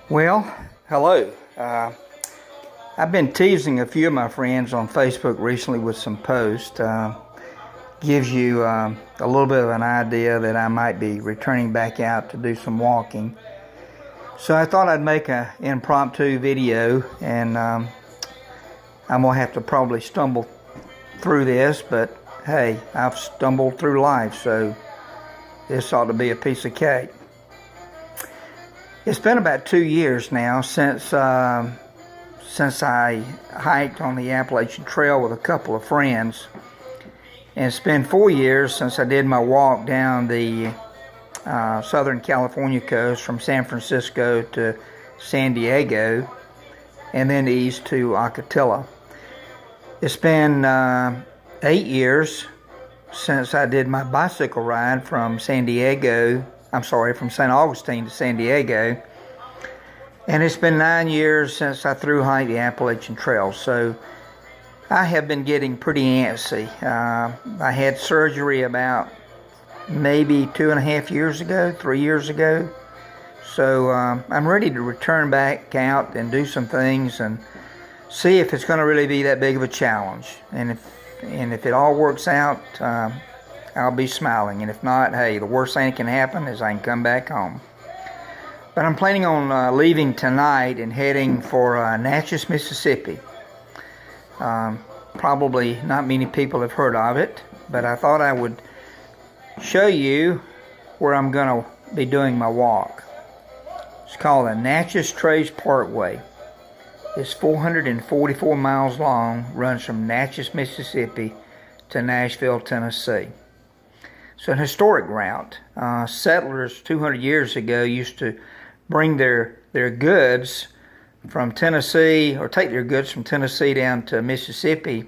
Well, hello. I've been teasing a few of my friends on Facebook recently with some posts. Gives you a little bit of an idea that I might be returning back out to do some walking. So I thought I'd make an impromptu video, and I'm going to have to probably stumble through this, but hey, I've stumbled through life, so this ought to be a piece of cake. It's been about 2 years now since I hiked on the Appalachian Trail with a couple of friends. And it's been 4 years since I did my walk down the Southern California coast from San Francisco to San Diego and then east to Acatilla. It's been 8 years since I did my bicycle ride from St. Augustine to San Diego. And it's been 9 years since I thru-hiked the Appalachian Trail. So I have been getting pretty antsy. I had surgery about maybe 2.5 years ago, 3 years ago. So I'm ready to return back out and do some things and see if it's going to really be that big of a challenge. And if it all works out, I'll be smiling. And if not, hey, the worst thing that can happen is I can come back home. But I'm planning on leaving tonight and heading for Natchez, Mississippi. Probably not many people have heard of it, but I thought I would show you where I'm going to be doing my walk. It's called the Natchez Parkway. It's 444 miles long, runs from Natchez, Mississippi to Nashville, Tennessee. It's an historic route. Settlers 200 years ago used to bring their goods from Tennessee, or take their goods from Tennessee down to Mississippi,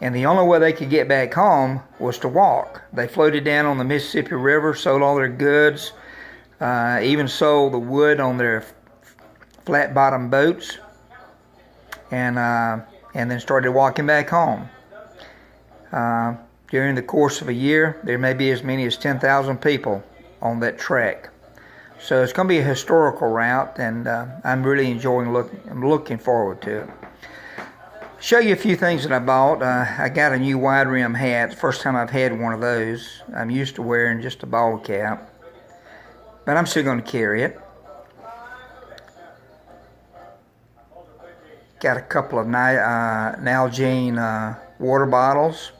and the only way they could get back home was to walk. They floated down on the Mississippi River, sold all their goods, even sold the wood on their flat-bottom boats, and then started walking back home. During the course of a year, there may be as many as 10,000 people on that trek. So it's going to be a historical route, and I'm really enjoying I'm looking forward to it. Show you a few things that I bought. I got a new wide rim hat. The first time I've had one of those. I'm used to wearing just a ball cap, but I'm still going to carry it. Got a couple of Nalgene water bottles.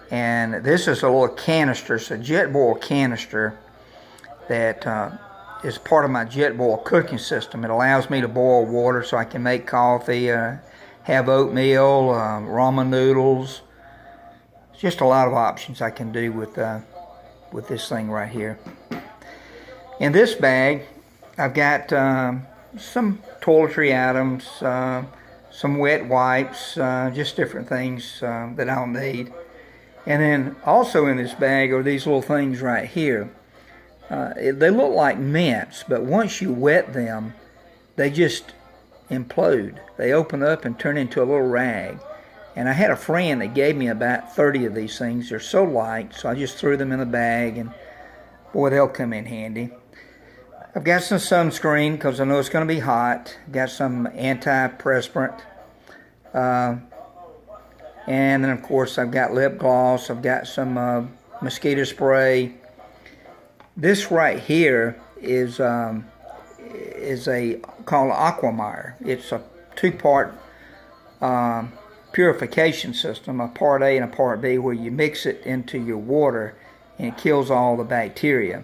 And this is a little canister. It's a Jetboil canister that is part of my Jetboil cooking system. It allows me to boil water so I can make coffee, have oatmeal, ramen noodles. Just a lot of options I can do with this thing right here. In this bag, I've got some toiletry items, some wet wipes, just different things that I'll need. And then also in this bag are these little things right here. They look like mints, but once you wet them, they just implode. They open up and turn into a little rag. And I had a friend that gave me about 30 of these things. They're so light, so I just threw them in the bag, and boy, they'll come in handy. I've got some sunscreen because I know it's going to be hot. Got some antiperspirant. And then, of course, I've got lip gloss. I've got some mosquito spray. This right here is called Aquamire. It's a two-part purification system, a part A and a part B, where you mix it into your water and it kills all the bacteria.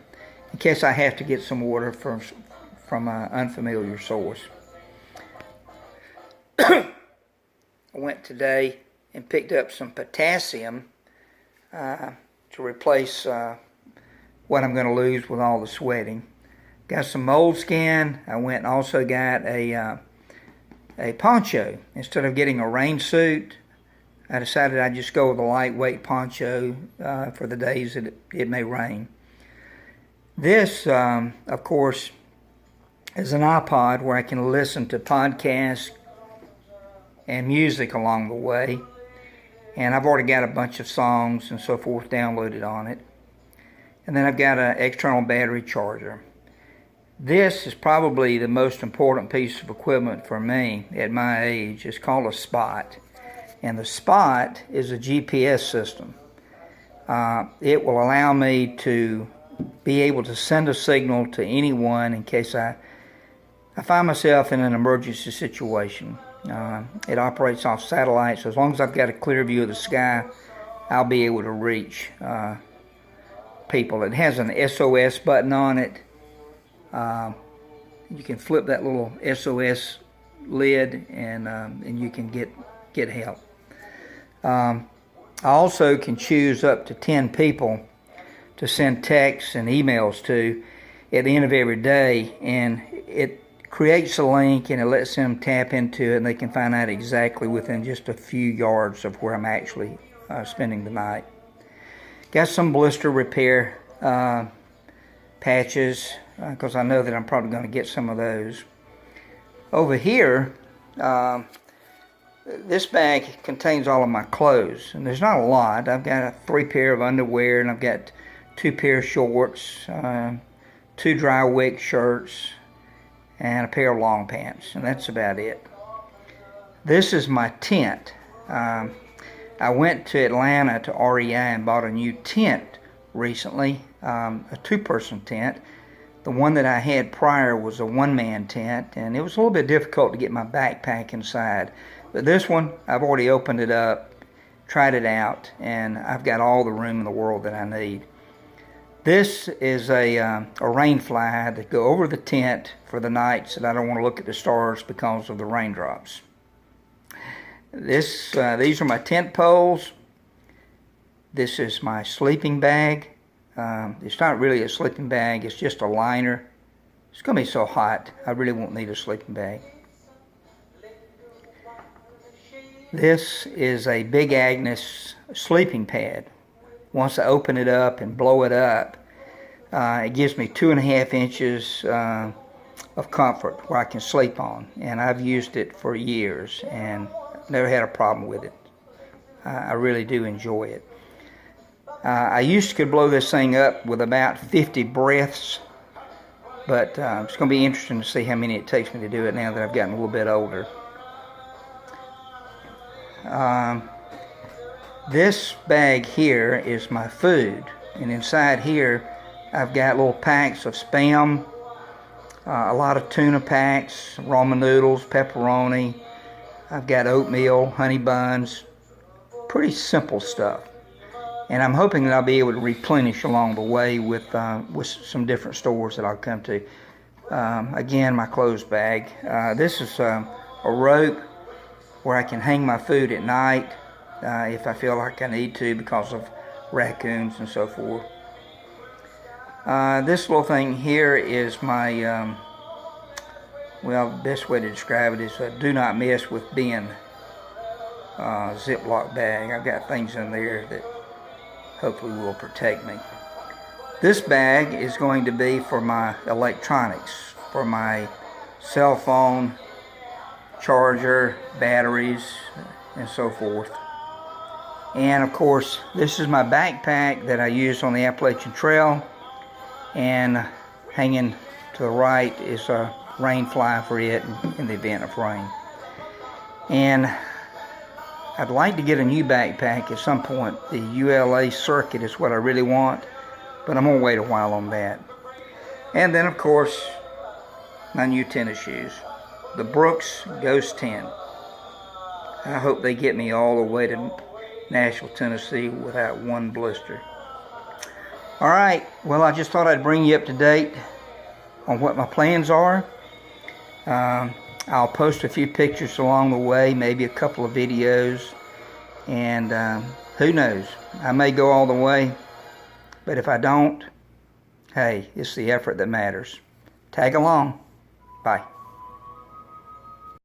In case I have to get some water from an unfamiliar source. I went today and picked up some potassium to replace what I'm going to lose with all the sweating. Got some mold skin. I went and also got a poncho. Instead of getting a rain suit, I decided I'd just go with a lightweight poncho for the days that it may rain. This, of course, is an iPod where I can listen to podcasts and music along the way. And I've already got a bunch of songs and so forth downloaded on it. And then I've got an external battery charger. This is probably the most important piece of equipment for me at my age. It's called a spot. And the spot is a GPS system. It will allow me to be able to send a signal to anyone in case I find myself in an emergency situation. It operates off satellite, so as long as I've got a clear view of the sky, I'll be able to reach people. It has an SOS button on it. You can flip that little SOS lid and you can get help. I also can choose up to 10 people to send texts and emails to at the end of every day, and it creates a link and it lets them tap into it, and they can find out exactly within just a few yards of where I'm actually spending the night. Got some blister repair patches because I know that I'm probably going to get some of those. Over here, this bag contains all of my clothes, and there's not a lot. I've got 3 pair of underwear, and I've got 2 pair of shorts, 2 dry wick shirts, and a pair of long pants, and that's about it. This is my tent. I went to Atlanta to REI and bought a new tent recently, a 2-person tent. The one that I had prior was a 1-man tent, and it was a little bit difficult to get my backpack inside. But this one, I've already opened it up, tried it out, and I've got all the room in the world that I need. This is a rain fly that go over the tent for the nights that I don't want to look at the stars because of the raindrops. These are my tent poles. This is my sleeping bag. It's not really a sleeping bag, it's just a liner. It's going to be so hot, I really won't need a sleeping bag. This is a Big Agnes sleeping pad. Once I open it up and blow it up, it gives me 2.5 inches of comfort where I can sleep on. And I've used it for years and never had a problem with it. I really do enjoy it. I used to could blow this thing up with about 50 breaths, but it's going to be interesting to see how many it takes me to do it now that I've gotten a little bit older. This bag here is my food, and inside here I've got little packs of Spam, a lot of tuna packs, ramen noodles, pepperoni. I've got oatmeal, honey buns, pretty simple stuff. And I'm hoping that I'll be able to replenish along the way with some different stores that I'll come to. Again, my clothes bag. This is a rope where I can hang my food at night if I feel like I need to because of raccoons and so forth. This little thing here is my, well, the best way to describe it is a do not mess with bin Ziploc bag. I've got things in there that hopefully will protect me. This bag is going to be for my electronics, for my cell phone, charger, batteries, and so forth. And of course, this is my backpack that I use on the Appalachian Trail, and hanging to the right is a rain fly for it in the event of rain. And I'd like to get a new backpack at some point. The ULA Circuit is what I really want, but I'm going to wait a while on that. And then, of course, my new tennis shoes, the Brooks Ghost 10. I hope they get me all the way to Nashville, Tennessee without one blister. All right, well, I just thought I'd bring you up to date on what my plans are. I'll post a few pictures along the way, maybe a couple of videos, and who knows, I may go all the way, but if I don't, hey, it's the effort that matters. Tag along. Bye.